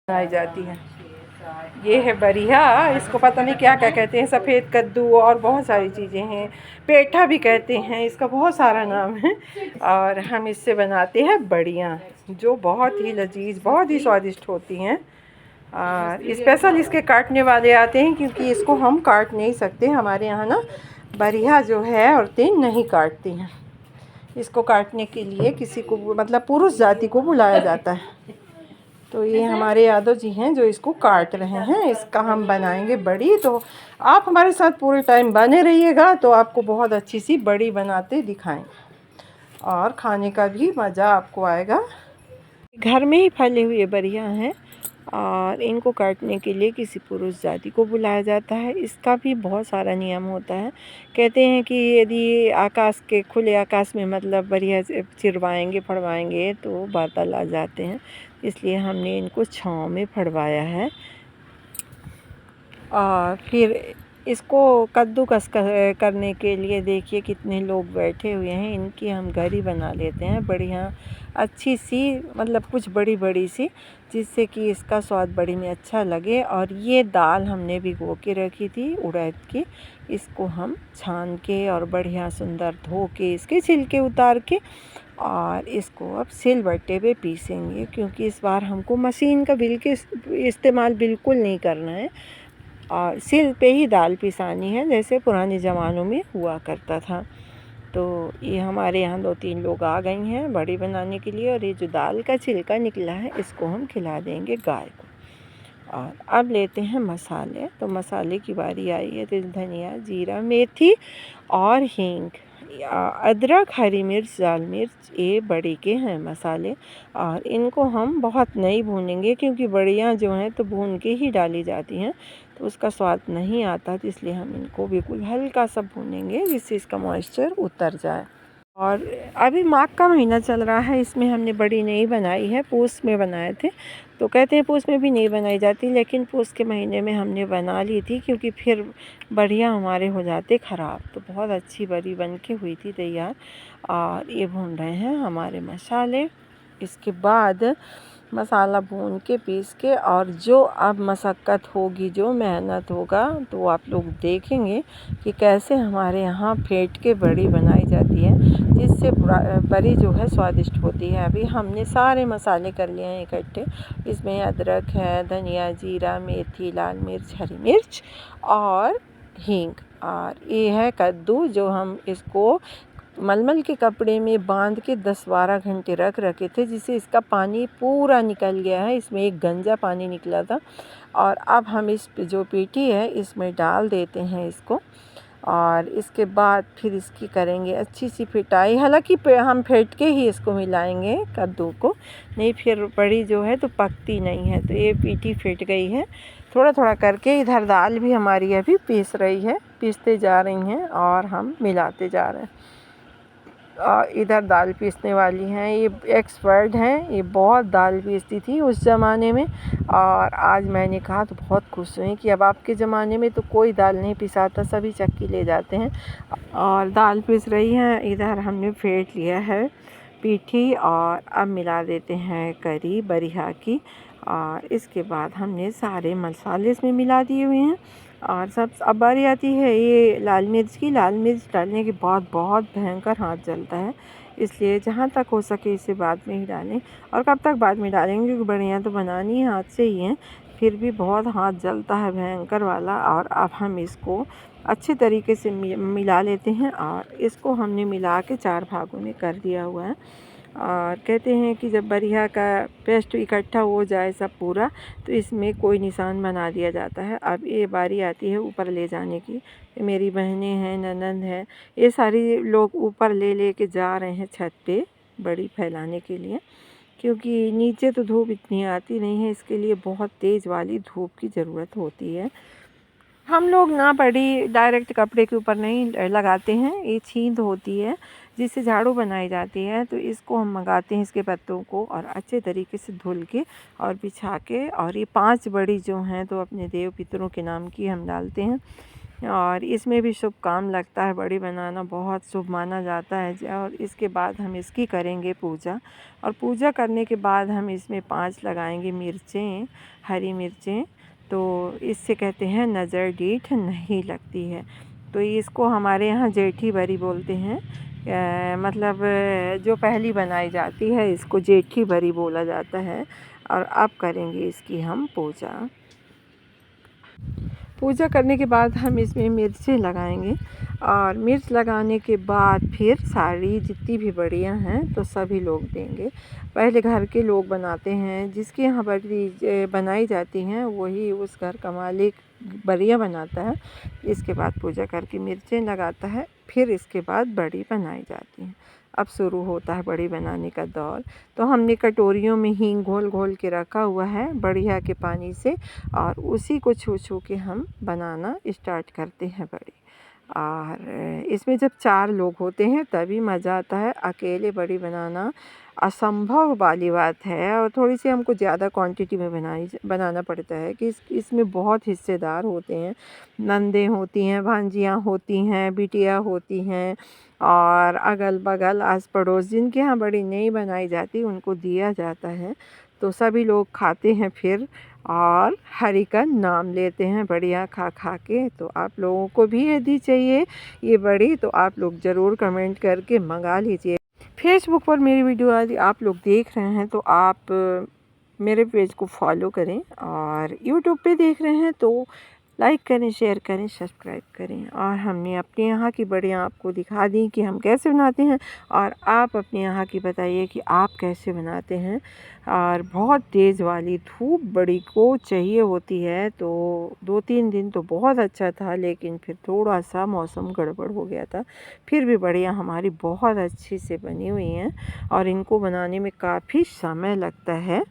बनाई जाती है। ये है बरिहा, इसको पता नहीं क्या क्या कहते हैं, सफ़ेद कद्दू और बहुत सारी चीज़ें हैं, पेठा भी कहते हैं, इसका बहुत सारा नाम है। और हम इससे बनाते हैं बड़ियाँ जो बहुत ही लजीज, बहुत ही स्वादिष्ट होती हैं। और स्पेशल इसके काटने वाले आते हैं क्योंकि इसको हम काट नहीं सकते, हमारे यहाँ ना बरिहा जो है औरतें नहीं काटती हैं। इसको काटने के लिए किसी को, मतलब पुरुष जाति को बुलाया जाता है। तो ये हमारे यादव जी हैं जो इसको काट रहे हैं। इसका हम बनाएंगे बड़ी, तो आप हमारे साथ पूरे टाइम बने रहिएगा, तो आपको बहुत अच्छी सी बड़ी बनाते दिखाएंगे और खाने का भी मज़ा आपको आएगा। घर में ही फले हुए बरिया हैं और इनको काटने के लिए किसी पुरुष जाति को बुलाया जाता है। इसका भी बहुत सारा नियम होता है। कहते हैं कि यदि आकाश के खुले आकाश में मतलब बढ़िया से चिरवाएंगे फड़वाएंगे तो बादल आ जाते हैं, इसलिए हमने इनको छाँव में फड़वाया है। और फिर इसको कद्दूकस करने के लिए देखिए कितने लोग बैठे हुए हैं। इनकी हम गरी बना लेते हैं बढ़िया अच्छी सी, मतलब कुछ बड़ी बड़ी सी, जिससे कि इसका स्वाद बड़ी में अच्छा लगे। और ये दाल हमने भिगो के रखी थी उड़द की, इसको हम छान के और बढ़िया सुंदर धो के इसके छिलके उतार के और इसको अब सिलबट्टे पे पीसेंगे, क्योंकि इस बार हमको मशीन का इस्तेमाल बिल्कुल नहीं करना है और सिल पे ही दाल पिसानी है जैसे पुराने ज़मानों में हुआ करता था। तो ये हमारे यहाँ 2-3 लोग आ गई हैं बड़ी बनाने के लिए। और ये जो दाल का छिलका निकला है इसको हम खिला देंगे गाय को। और अब लेते हैं मसाले। तो मसाले की बारी आई है। तिल, धनिया, जीरा, मेथी और हींग, अदरक, हरी मिर्च, लाल मिर्च, ये बड़ी के हैं मसाले। और इनको हम बहुत नहीं भूनेंगे क्योंकि बड़ियाँ जो हैं तो भून के ही डाली जाती हैं, तो उसका स्वाद नहीं आता, तो इसलिए हम इनको बिल्कुल हल्का सा भूनेंगे जिससे इसका मॉइस्चर उतर जाए। और अभी माघ का महीना चल रहा है, इसमें हमने बड़ी नहीं बनाई है, पूस में बनाए थे। तो कहते हैं पूस में भी नहीं बनाई जाती, लेकिन पूस के महीने में हमने बना ली थी क्योंकि फिर बढ़िया हमारे हो जाते ख़राब। तो बहुत अच्छी बड़ी बन के हुई थी तैयार। और ये भून रहे हैं हमारे मसाले। इसके बाद मसाला भून के पीस के, और जो अब मशक्क़त होगी, जो मेहनत होगा, तो आप लोग देखेंगे कि कैसे हमारे यहाँ फेंट के बड़ी बनाई जाती है, जिससे बड़ी जो है स्वादिष्ट होती है। अभी हमने सारे मसाले कर लिए हैं इकट्ठे। इसमें अदरक है, धनिया, जीरा, मेथी, लाल मिर्च, हरी मिर्च और हींग। और ये है कद्दू, जो हम इसको मलमल के कपड़े में बांध के 10-12 घंटे रख रखे थे, जिससे इसका पानी पूरा निकल गया है। इसमें एक गंजा पानी निकला था। और अब हम इस जो पीठी है इसमें डाल देते हैं इसको। और इसके बाद फिर इसकी करेंगे अच्छी सी फिटाई। हालांकि हम फेंट के ही इसको मिलाएंगे कद्दू को, नहीं फिर बड़ी जो है तो पकती नहीं है। तो ये पीठी फेंट गई है थोड़ा थोड़ा करके। इधर दाल भी हमारी अभी पीस रही है, पीसते जा रही हैं और हम मिलाते जा रहे हैं। इधर दाल पीसने वाली हैं, ये एक्सपर्ट हैं, ये बहुत दाल पीसती थी उस ज़माने में। और आज मैंने कहा तो बहुत खुश हुई कि अब आपके ज़माने में तो कोई दाल नहीं पिसाता, सभी चक्की ले जाते हैं। और दाल पीस रही हैं। इधर हमने फेंट लिया है पीठी और अब मिला देते हैं करी बरिहा की। और इसके बाद हमने सारे मसाले इसमें मिला दिए हुए हैं। और सब अब बारी आती है ये लाल मिर्च की। लाल मिर्च डालने के बाद बहुत भयंकर हाथ जलता है, इसलिए जहाँ तक हो सके इसे बाद में ही डालें। और कब तक बाद में डालेंगे, क्योंकि बढ़िया तो बनानी है हाथ से ही है, फिर भी बहुत हाथ जलता है भयंकर वाला। और अब हम इसको अच्छे तरीके से मिला लेते हैं। और इसको हमने मिला के 4 भागों में कर दिया हुआ है। और कहते हैं कि जब बरिहा का पेस्ट इकट्ठा हो जाए सब पूरा, तो इसमें कोई निशान बना दिया जाता है। अब ये बारी आती है ऊपर ले जाने की। मेरी बहनें हैं, ननंद है, ये सारी लोग ऊपर ले के जा रहे हैं छत पे बड़ी फैलाने के लिए, क्योंकि नीचे तो धूप इतनी आती नहीं है, इसके लिए बहुत तेज़ वाली धूप की ज़रूरत होती है। हम लोग ना बड़ी डायरेक्ट कपड़े के ऊपर नहीं लगाते हैं, ये छींद होती है जिससे झाड़ू बनाई जाती है। तो इसको हम मंगाते हैं, इसके पत्तों को, और अच्छे तरीके से धुल के और बिछा के। और ये 5 बड़ी जो हैं तो अपने देव पितरों के नाम की हम डालते हैं। और इसमें भी शुभ काम लगता है। बड़ी बनाना बहुत शुभ माना जाता है। और इसके बाद हम इसकी करेंगे पूजा, और पूजा करने के बाद हम इसमें 5 लगाएंगे मिर्चें, हरी मिर्चें। तो इससे कहते हैं नज़र डीठ नहीं लगती है। तो इसको हमारे यहाँ जेठी बरी बोलते हैं। मतलब जो पहली बनाई जाती है इसको जेठी बरी बोला जाता है। और अब करेंगे इसकी हम पूजा। पूजा करने के बाद हम इसमें मिर्चें लगाएंगे, और मिर्च लगाने के बाद फिर सारी जितनी भी बड़ियाँ हैं तो सभी लोग देंगे। पहले घर के लोग बनाते हैं, जिसके यहाँ बड़ी बनाई जाती हैं वही उस घर का मालिक बड़ियाँ बनाता है। इसके बाद पूजा करके मिर्चें लगाता है, फिर इसके बाद बड़ी बनाई जाती हैं। अब शुरू होता है बड़ी बनाने का दौर। तो हमने कटोरियों में हींग घोल घोल के रखा हुआ है बढ़िया के पानी से, और उसी को छू छू के हम बनाना स्टार्ट करते हैं बड़ी। और इसमें जब 4 लोग होते हैं तभी मज़ा आता है। अकेले बड़ी बनाना असंभव वाली बात है, और थोड़ी सी हमको ज़्यादा क्वांटिटी में बनाना पड़ता है कि इसमें बहुत हिस्सेदार होते हैं। नंदें होती हैं, भांजियाँ होती हैं, बिटिया होती हैं, और अगल-बगल आस-पड़ोस जिनके यहाँ बड़ी नहीं बनाई जाती उनको दिया जाता है। तो सभी लोग खाते हैं फिर, और हरि का नाम लेते हैं बढ़िया खा खा के। तो आप लोगों को भी यदि चाहिए ये बड़ी तो आप लोग ज़रूर कमेंट करके मंगा लीजिए। फेसबुक पर मेरी वीडियो यदि आप लोग देख रहे हैं तो आप मेरे पेज को फॉलो करें, और यूट्यूब पे देख रहे हैं तो लाइक करें, शेयर करें, सब्सक्राइब करें। और हमने अपने यहाँ की बड़ियाँ आपको दिखा दी कि हम कैसे बनाते हैं, और आप अपने यहाँ की बताइए कि आप कैसे बनाते हैं। और बहुत तेज़ वाली धूप बड़ी को चाहिए होती है। तो 2-3 दिन तो बहुत अच्छा था, लेकिन फिर थोड़ा सा मौसम गड़बड़ हो गया था। फिर भी बड़ियाँ हमारी बहुत अच्छी से बनी हुई हैं, और इनको बनाने में काफ़ी समय लगता है।